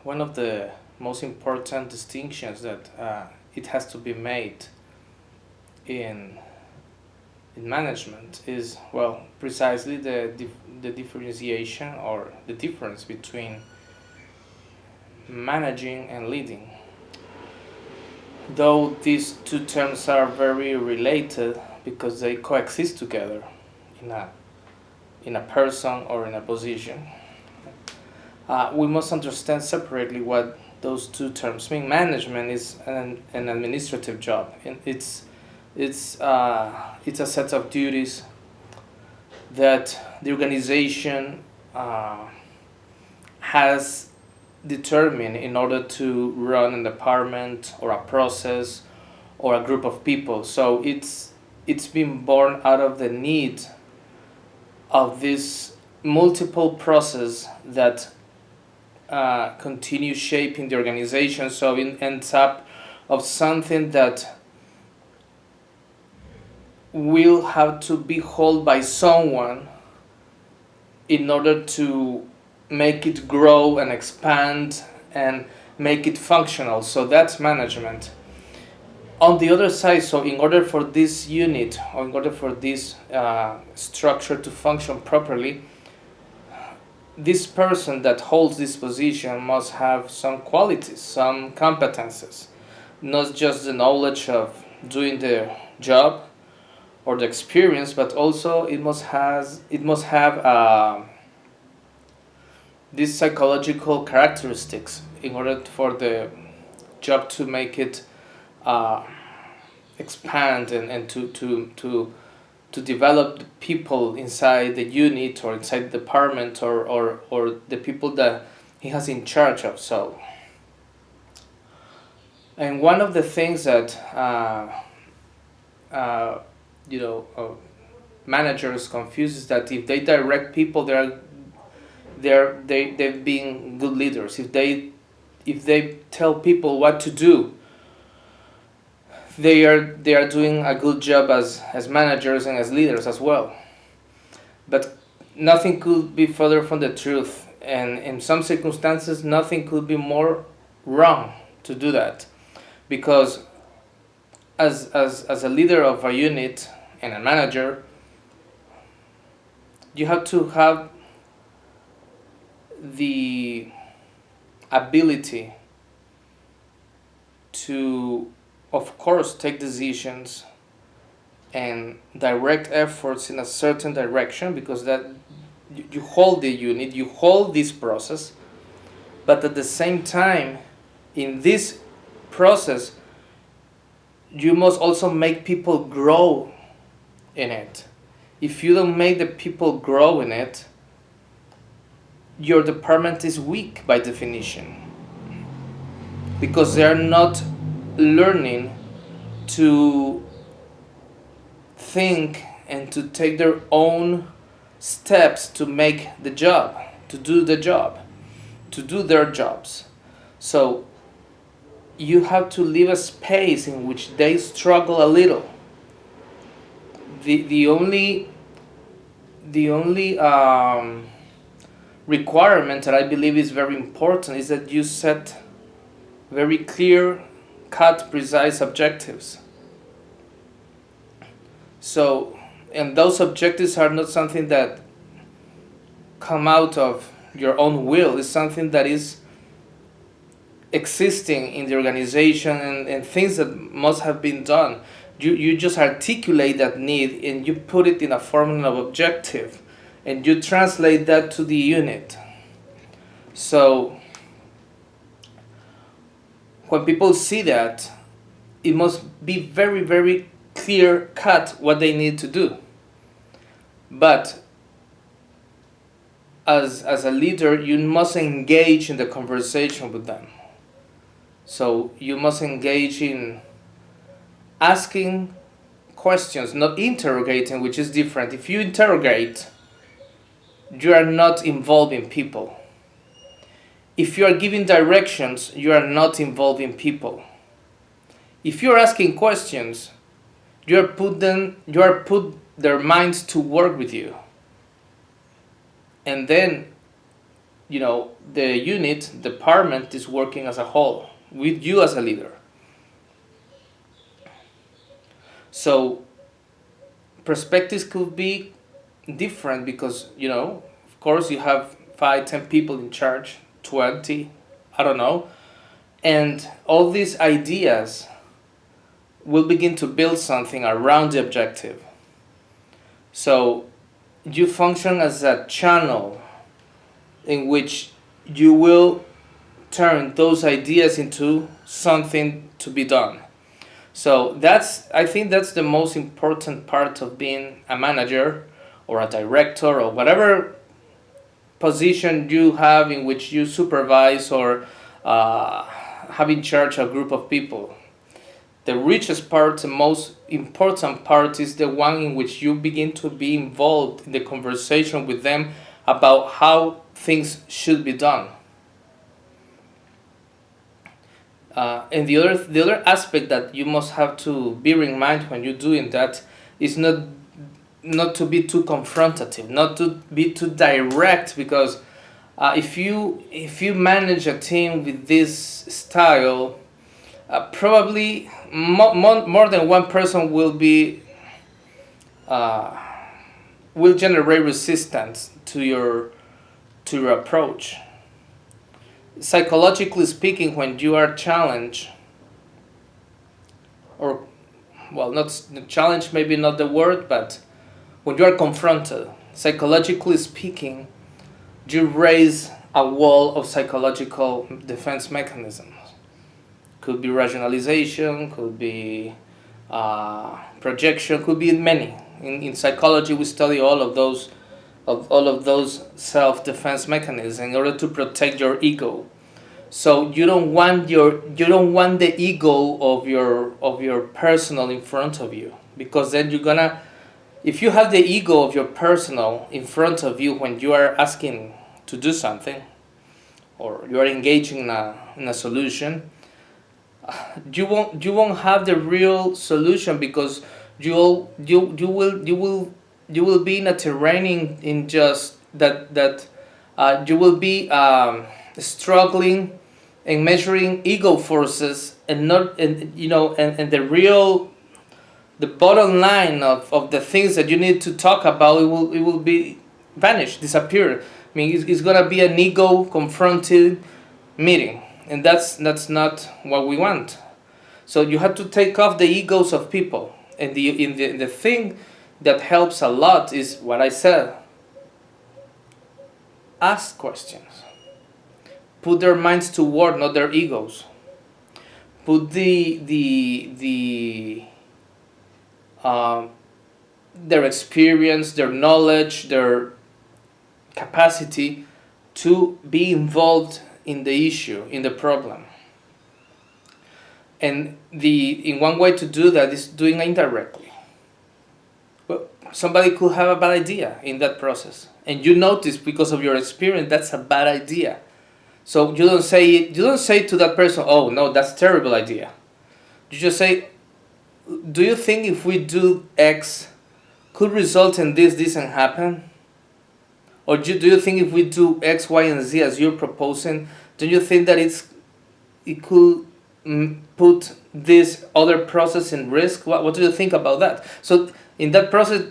one of the most important distinctions that it has to be made in management is, well, precisely the differentiation or the difference between managing and leading. Though these two terms are very related because they coexist together in a person or in a position, we must understand separately what those two terms mean. Management is an administrative job, and it's a set of duties that the organization has determined in order to run an department or a process or a group of people. So it's been born out of the need of this multiple process that continue shaping the organization. So it ends up of something that will have to be held by someone in order to make it grow and expand and make it functional. So that's management. On the other side, so in order for this unit or in order for this structure to function properly, this person that holds this position must have some qualities, some competences, not just the knowledge of doing the job or the experience, but also it must have these psychological characteristics in order for the job to make it expand and to develop the people inside the unit or inside the department or the people that he has in charge of. So, and one of the things that you know managers confuse is that if they direct people, they've been good leaders. If they tell people what to do, they are doing a good job as managers and as leaders as well. But nothing could be further from the truth, and in some circumstances nothing could be more wrong to do that, because as a leader of a unit and a manager, you have to have the ability to, of course, take decisions and direct efforts in a certain direction, because that you hold the unit, you hold this process, but at the same time, in this process, you must also make people grow in it. If you don't make the people grow in it, your department is weak by definition, because they are not learning to think and to take their own steps to make the job, to do the job, to do their jobs. So you have to leave a space in which they struggle a little. The only requirement that I believe is very important is that you set very clear, cut, precise objectives. So, and those objectives are not something that come out of your own will. It's something that is existing in the organization, and things that must have been done. You just articulate that need and you put it in a formula of objective, and you translate that to the unit. So when people see that, it must be very, very clear cut what they need to do. But as a leader, you must engage in the conversation with them. So you must engage in asking questions, not interrogating, which is different. If you interrogate, you are not involving people. If you are giving directions, you are not involving people. If you are asking questions, you are put their minds to work with you. And then the unit, department is working as a whole with you as a leader. So perspectives could be different because, of course, you have 5, 10 people in charge, 20, I don't know, and all these ideas will begin to build something around the objective. So you function as a channel in which you will turn those ideas into something to be done. So I think that's the most important part of being a manager or a director or whatever position you have in which you supervise or have in charge a group of people. The richest part, the most important part, is the one in which you begin to be involved in the conversation with them about how things should be done. And the other aspect that you must have to bear in mind when you're doing that is not to be too confrontative, not to be too direct, because if you manage a team with this style, probably more than one person will generate resistance to your approach. Psychologically speaking, when you are challenged, or not challenged, maybe not the word, but when you are confronted, psychologically speaking, you raise a wall of psychological defense mechanisms. Could be rationalization, could be projection, could be many. In psychology, we study all of those self-defense mechanisms in order to protect your ego. So you don't want the ego of your personal in front of you, because then if you have the ego of your personal in front of you when you are asking to do something or you are engaging in a solution, you won't have the real solution, because you will be in a terrain in just that you will be struggling and measuring ego forces, and not and the bottom line of the things that you need to talk about, it will be vanish, disappear. I mean, it's gonna be an ego confronted meeting, and that's not what we want. So you have to take off the egos of people, and the thing that helps a lot is what I said. Ask questions. Put their minds to work, not their egos. Put their experience, their knowledge, their capacity to be involved in the issue, in the problem. And in one way to do that is doing it indirectly. Well, somebody could have a bad idea in that process, and you notice because of your experience that's a bad idea. So you don't say to that person, "Oh no, that's a terrible idea." You just say, "Do you think if we do X, could result in this and happen? Or do you think if we do X, Y, and Z as you're proposing, do you think that it could put this other process in risk? What do you think about that?" So in that process,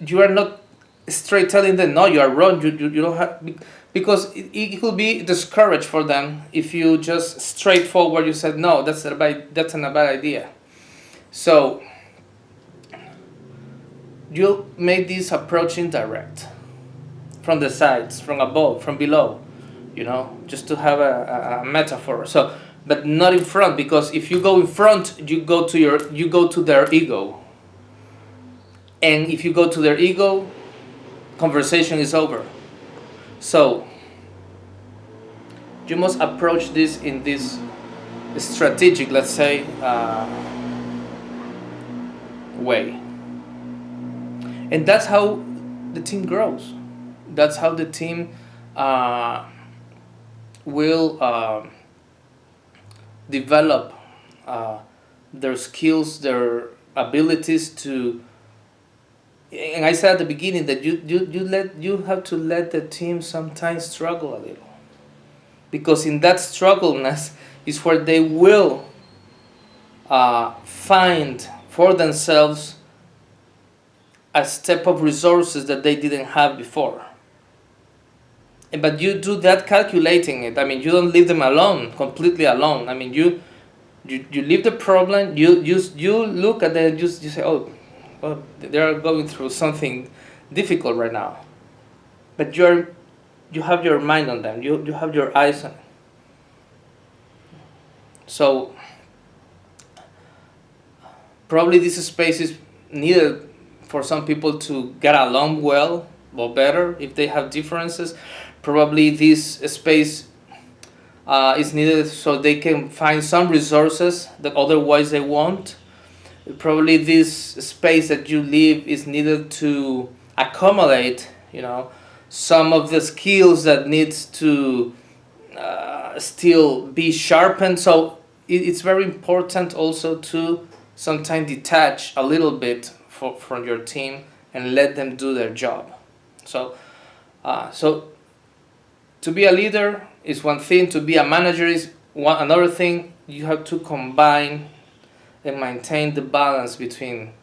you are not straight telling them, "No, you are wrong. You don't have," because it could be discouraged for them if you just straightforward you said, "No, that's a bad idea." So you make this approach indirect, from the sides, from above, from below, just to have a metaphor. So, but not in front, because if you go in front, you go to their ego, and if you go to their ego, conversation is over. So you must approach this in this strategic, let's say, way. And that's how the team grows. That's how the team will develop their skills, their abilities to. And I said at the beginning that you have to let the team sometimes struggle a little. because in that struggleness is where they will find for themselves a step of resources that they didn't have before. But you do that calculating it. I mean, you don't leave them alone, completely alone. I mean, you leave the problem. You look at it. You say, oh, well, they are going through something difficult right now. But you have your mind on them. You have your eyes on it. So probably this space is needed for some people to get along well or better if they have differences. Probably this space is needed so they can find some resources that otherwise they won't. Probably this space that you live is needed to accommodate, some of the skills that needs to still be sharpened. So it's very important also to sometimes detach a little bit from your team and let them do their job. So to be a leader is one thing. To be a manager is another thing. You have to combine and maintain the balance between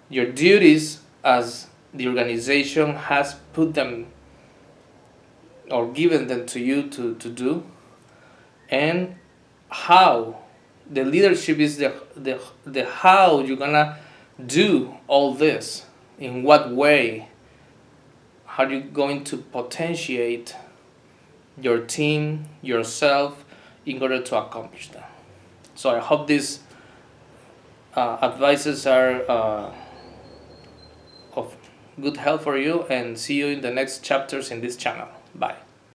your duties as the organization has put them or given them to you to do, and how the leadership is the how you're gonna do all this, in what way, how you going to potentiate your team, yourself, in order to accomplish that. So I hope these advices are of good help for you, and see you in the next chapters in this channel. Bye.